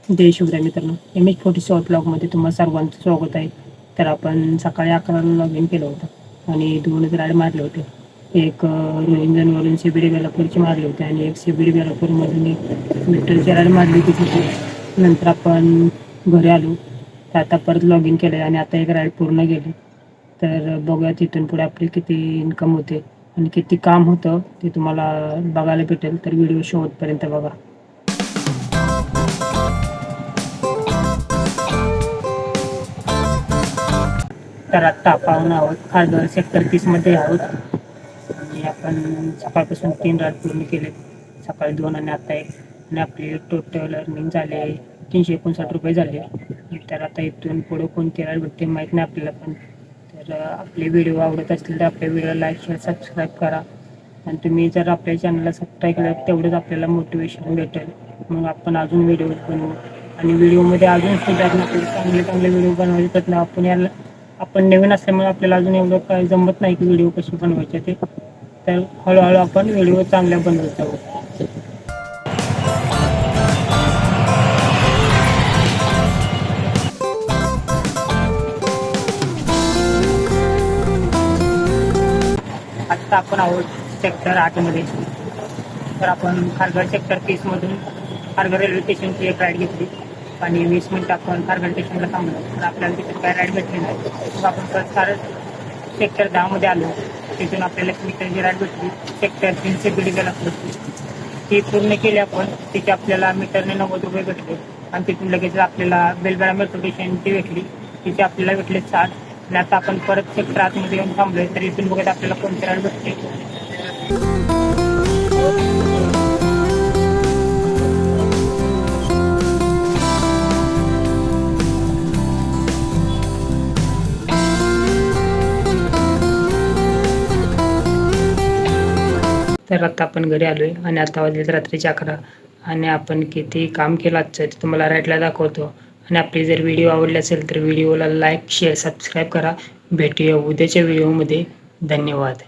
जय शिवराय मित्रांनो, MH40 short ब्लॉगमध्ये तुम्हा सर्वांचं स्वागत आहे. तर आपण सकाळी 11ला लॉग इन केलं होतं आणि 2च राईड मारले होते. एक रोहिंजनवरून CBD बेलापूरची मारली होती आणि एक CBD बेलापूरमधून एक मीटरची राईड मारली होती तिथे. नंतर आपण घरी आलो, तर आता परत लॉग इन केलं आणि आता एक राईड पूर्ण गेली. तर बघूया तिथून पुढे आपली किती इन्कम होते आणि किती काम होतं ते तुम्हाला बघायला भेटेल. तर व्हिडिओ शेवटपर्यंत बघा. तर आत्ता आपण आहोत खारघर सेक्टर 30मध्ये आहोत आणि आपण सकाळपासून 3 राईड पूर्ण केले. सकाळी 2 आणि आता 1 आणि आपले टोटल अर्निंग झाले 359 रुपये झाले. तर आता इथून पुढे कोणती राईड भेटते माहीत नाही आपल्याला, पण तर आपले व्हिडिओ आवडत असतील तर आपल्या व्हिडिओला लाईक शेअर सबस्क्राईब करा आणि तुम्ही जर आपल्या चॅनलला सबस्क्राईब केलं तेवढंच आपल्याला मोटिवेशन भेटेल. मग आपण अजून व्हिडिओ बनवू आणि व्हिडिओमध्ये अजून सुधारणा करू. चांगले व्हिडिओ बनवायचे तर आपण नवीन असल्यामुळे आपल्याला अजून एवढं काही जमत नाही की व्हिडिओ कसे बनवायचे ते. तर हळूहळू आपण व्हिडिओ चांगल्या बनवत जाऊ. आत्ता आपण आहोत सेक्टर 8मध्ये. तर आपण खारघर सेक्टर 30मधून खारघर रेल्वे स्टेशनची एक राईड घेतली आणि 20 मिनिट आपण खारघर स्टेशनला थांबलो. तर आपल्याला तिथे काय राईड भेटली नाही. मग आपण परत सेक्टर 10मध्ये आलो. तिथून आपल्याला मीटरची राईड भेटली सेक्टर 3 CBD बेलापूर. ती पूर्ण केली आपण. तिथे आपल्याला मीटरने 90 रुपये भेटले आणि तिथून लगेच आपल्याला बेलबेळा मेट्रो स्टेशनची भेटली. तिथे आपल्याला भेटले 60 आणि आता आपण परत सेक्टर 8मध्ये येऊन थांबलोय. तर इथून बघत आपल्याला कोणती राईड भेटते. तर आता आपण घरी आलोय आणि आता वाजलेत रात्रीचे 11 आणि आपण किती काम केलं आजचं ते तुम्हाला राईडला दाखवतो. आणि आपली जर व्हिडिओ आवडली असेल तर व्हिडिओला लाईक शेअर सबस्क्राईब करा. भेटूया उद्याच्या व्हिडिओमध्ये. धन्यवाद.